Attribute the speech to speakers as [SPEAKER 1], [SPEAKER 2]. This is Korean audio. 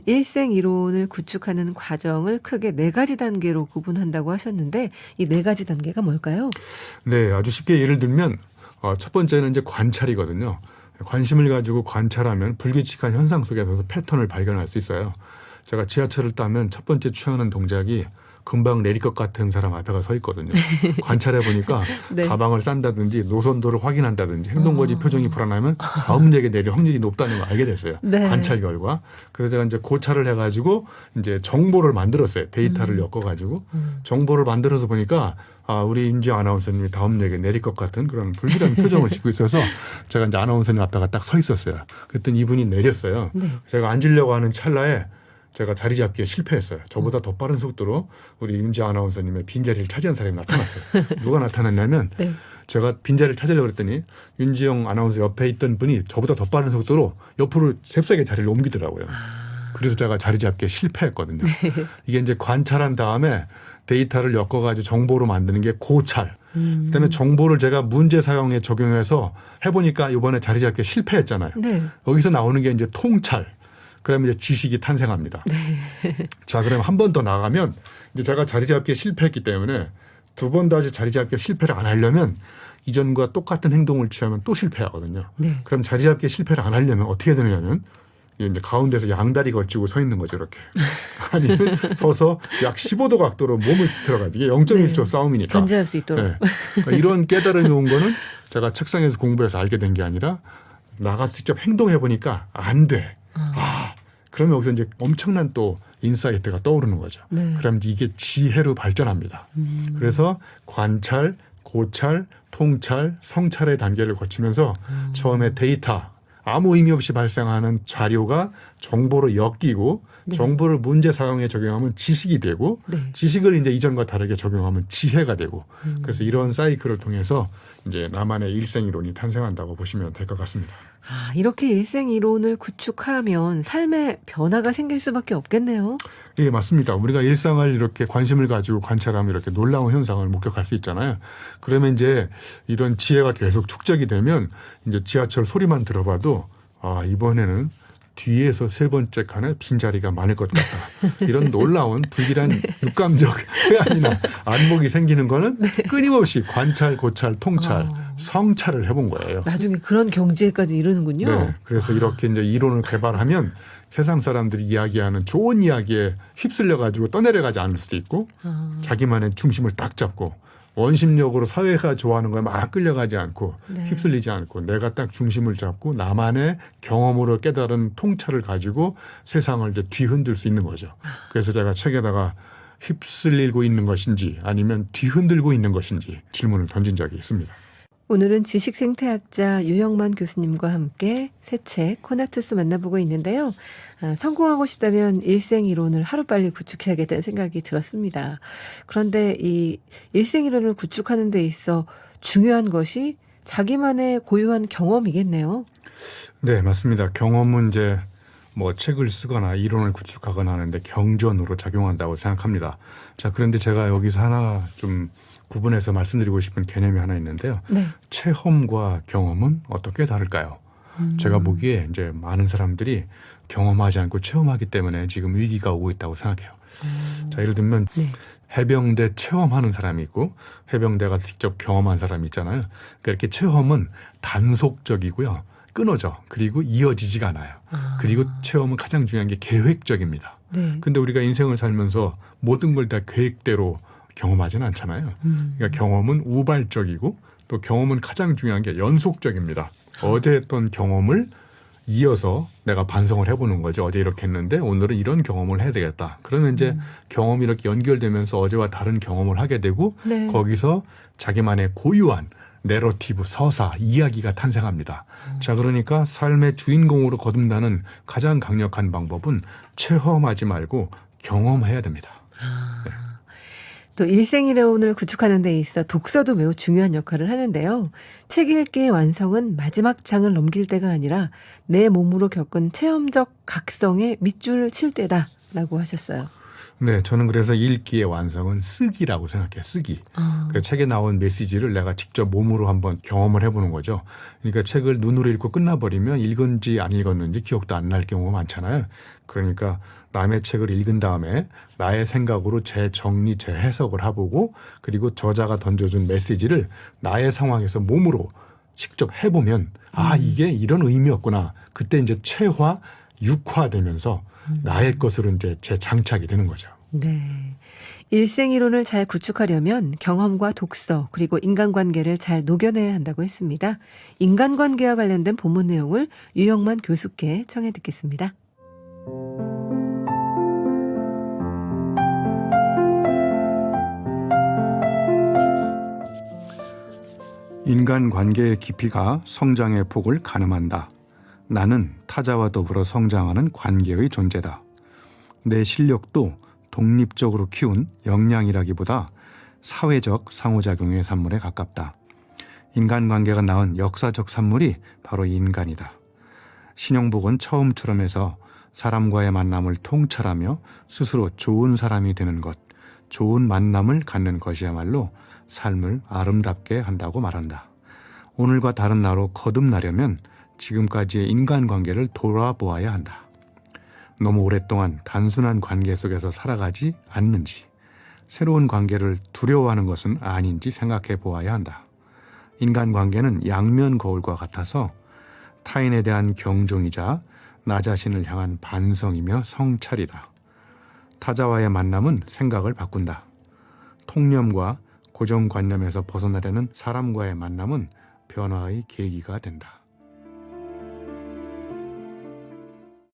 [SPEAKER 1] 일생 이론을 구축하는 과정을 크게 네 가지 단계로 구분한다고 하셨는데 이 네 가지 단계가 뭘까요?
[SPEAKER 2] 네, 아주 쉽게 예를 들면 첫 번째는 이제 관찰이거든요. 관심을 가지고 관찰하면 불규칙한 현상 속에서 패턴을 발견할 수 있어요. 제가 지하철을 타면 첫 번째 취하는 동작이 금방 내릴 것 같은 사람 앞에 서 있거든요. 관찰해 보니까
[SPEAKER 1] 네.
[SPEAKER 2] 가방을 싼다든지 노선도를 확인한다든지 행동거지 표정이 불안하면 다음 역에 내릴 확률이 높다는 걸 알게 됐어요.
[SPEAKER 1] 네.
[SPEAKER 2] 관찰 결과. 그래서 제가 이제 고찰을 해가지고 이제 정보를 만들었어요. 데이터를 엮어가지고 정보를 만들어서 보니까 우리 임지영 아나운서님이 다음 역에 내릴 것 같은 그런 불길한 표정을 짓고 있어서 제가 이제 아나운서님 앞에가 딱 서 있었어요. 그랬더니 이분이 내렸어요.
[SPEAKER 1] 네.
[SPEAKER 2] 제가 앉으려고 하는 찰나에 제가 자리 잡기에 실패했어요. 저보다 더 빠른 속도로 우리 임지영 아나운서님의 빈자리를 차지한 사람이 나타났어요. 누가 나타났냐면
[SPEAKER 1] 네.
[SPEAKER 2] 제가 빈자리를 찾으려고 그랬더니 윤지영 아나운서 옆에 있던 분이 저보다 더 빠른 속도로 옆으로 잽싸게 자리를 옮기더라고요. 그래서 제가 자리 잡기에 실패했거든요. 이게 이제 관찰한 다음에 데이터를 엮어가지고 정보로 만드는 게 고찰. 그다음에 정보를 제가 문제 사용에 적용해서 해보니까 이번에 자리 잡기에 실패했잖아요.
[SPEAKER 1] 네.
[SPEAKER 2] 여기서 나오는 게 이제 통찰. 그러면 이제 지식이 탄생합니다. 자, 그럼 한 번 더 나가면 이제 제가 자리 잡기에 실패했기 때문에 두 번 다시 자리 잡기에 실패를 안 하려면 이전과 똑같은 행동을 취하면 또 실패하거든요.
[SPEAKER 1] 네.
[SPEAKER 2] 그럼 자리 잡기에 실패를 안 하려면 어떻게 되느냐면 이제 가운데서 양다리 걸치고 서 있는 거죠, 이렇게. 아니면 서서 약 15도 각도로 몸을 비틀어가지고 이게 0.1초
[SPEAKER 1] 네.
[SPEAKER 2] 싸움이니까.
[SPEAKER 1] 견제할 수 있도록.
[SPEAKER 2] 네. 그러니까 이런 깨달음이 온 거는 제가 책상에서 공부해서 알게 된 게 아니라 나가서 직접 행동해 보니까 안 돼. 그러면 여기서 이제 엄청난 또 인사이트가 떠오르는 거죠.
[SPEAKER 1] 네.
[SPEAKER 2] 그럼 이게 지혜로 발전합니다. 그래서 관찰, 고찰, 통찰, 성찰의 단계를 거치면서 처음에 데이터, 아무 의미 없이 발생하는 자료가 정보로 엮이고
[SPEAKER 1] 네.
[SPEAKER 2] 정보를 문제 상황에 적용하면 지식이 되고
[SPEAKER 1] 네.
[SPEAKER 2] 지식을 이제 이전과 다르게 적용하면 지혜가 되고 그래서 이런 사이클을 통해서 이제 나만의 일생 이론이 탄생한다고 보시면 될 것 같습니다.
[SPEAKER 1] 이렇게 일생 이론을 구축하면 삶에 변화가 생길 수밖에 없겠네요.
[SPEAKER 2] 예, 맞습니다. 우리가 일상을 이렇게 관심을 가지고 관찰하면 이렇게 놀라운 현상을 목격할 수 있잖아요. 그러면 이제 이런 지혜가 계속 축적이 되면 이제 지하철 소리만 들어봐도 이번에는 뒤에서 세 번째 칸에 빈자리가 많을 것 같다. 이런 놀라운 불길한 육감적 회한이나 안목이 생기는 거는 끊임없이 관찰, 고찰, 통찰, 성찰을 해본 거예요.
[SPEAKER 1] 나중에 그런 경지에까지 이르는군요.
[SPEAKER 2] 네, 그래서 이렇게 이제 이론을 개발하면 세상 사람들이 이야기하는 좋은 이야기에 휩쓸려 가지고 떠내려가지 않을 수도 있고 자기만의 중심을 딱 잡고 원심력으로 사회가 좋아하는 거에 막 끌려가지 않고
[SPEAKER 1] 네.
[SPEAKER 2] 휩쓸리지 않고 내가 딱 중심을 잡고 나만의 경험으로 깨달은 통찰을 가지고 세상을 이제 뒤흔들 수 있는 거죠. 그래서 제가 책에다가 휩쓸리고 있는 것인지 아니면 뒤흔들고 있는 것인지 질문을 던진 적이 있습니다.
[SPEAKER 1] 오늘은 지식생태학자 유영만 교수님과 함께 새 책 코나투스 만나보고 있는데요. 성공하고 싶다면 일생이론을 하루빨리 구축해야겠다는 생각이 들었습니다. 그런데 이 일생이론을 구축하는 데 있어 중요한 것이 자기만의 고유한 경험이겠네요.
[SPEAKER 2] 네, 맞습니다. 경험은 이제 뭐 책을 쓰거나 이론을 구축하거나 하는데 경전으로 작용한다고 생각합니다. 자, 그런데 제가 여기서 하나 좀 구분해서 말씀드리고 싶은 개념이 하나 있는데요.
[SPEAKER 1] 네.
[SPEAKER 2] 체험과 경험은 어떻게 다를까요? 제가 보기에 이제 많은 사람들이 경험하지 않고 체험하기 때문에 지금 위기가 오고 있다고 생각해요. 자, 예를 들면
[SPEAKER 1] 네.
[SPEAKER 2] 해병대 체험하는 사람이 있고 해병대가 직접 경험한 사람이 있잖아요. 그러니까 이렇게 체험은 단속적이고요. 끊어져. 그리고 이어지지가 않아요. 그리고 체험은 가장 중요한 게 계획적입니다.
[SPEAKER 1] 네.
[SPEAKER 2] 근데 우리가 인생을 살면서 모든 걸 다 계획대로 경험하지는 않잖아요. 그러니까 경험은 우발적이고 또 경험은 가장 중요한 게 연속적입니다. 어제 했던 경험을 이어서 내가 반성을 해보는 거죠. 어제 이렇게 했는데 오늘은 이런 경험을 해야 되겠다. 그러면 이제 경험이 이렇게 연결되면서 어제와 다른 경험을 하게 되고
[SPEAKER 1] 네.
[SPEAKER 2] 거기서 자기만의 고유한 내러티브, 서사, 이야기가 탄생합니다. 자, 그러니까 삶의 주인공으로 거듭나는 가장 강력한 방법은 체험하지 말고 경험해야 됩니다. 네.
[SPEAKER 1] 또 일생이론을 구축하는 데 있어 독서도 매우 중요한 역할을 하는데요. 책 읽기의 완성은 마지막 장을 넘길 때가 아니라 내 몸으로 겪은 체험적 각성에 밑줄을 칠 때다라고 하셨어요.
[SPEAKER 2] 네, 저는 그래서 읽기의 완성은 쓰기라고 생각해요. 쓰기. 그 책에 나온 메시지를 내가 직접 몸으로 한번 경험을 해보는 거죠. 그러니까 책을 눈으로 읽고 끝나버리면 읽은지 안 읽었는지 기억도 안 날 경우가 많잖아요. 그러니까 남의 책을 읽은 다음에 나의 생각으로 재정리, 재해석을 해보고 그리고 저자가 던져준 메시지를 나의 상황에서 몸으로 직접 해보면 아, 이게 이런 의미였구나. 그때 이제 체화, 육화되면서 나의 것으로 이제 재장착이 되는 거죠.
[SPEAKER 1] 네. 일생이론을 잘 구축하려면 경험과 독서 그리고 인간관계를 잘 녹여내야 한다고 했습니다. 인간관계와 관련된 본문 내용을 유영만 교수께 청해 듣겠습니다.
[SPEAKER 3] 인간관계의 깊이가 성장의 폭을 가늠한다. 나는 타자와 더불어 성장하는 관계의 존재다. 내 실력도 독립적으로 키운 역량이라기보다 사회적 상호작용의 산물에 가깝다. 인간관계가 낳은 역사적 산물이 바로 인간이다. 신용복은 처음처럼 해서 사람과의 만남을 통찰하며 스스로 좋은 사람이 되는 것, 좋은 만남을 갖는 것이야말로 삶을 아름답게 한다고 말한다. 오늘과 다른 나로 거듭나려면 지금까지의 인간관계를 돌아보아야 한다. 너무 오랫동안 단순한 관계 속에서 살아가지 않는지, 새로운 관계를 두려워하는 것은 아닌지 생각해 보아야 한다. 인간관계는 양면 거울과 같아서 타인에 대한 경종이자 나 자신을 향한 반성이며 성찰이다. 타자와의 만남은 생각을 바꾼다. 통념과 고정관념에서 벗어나려는 사람과의 만남은 변화의 계기가 된다.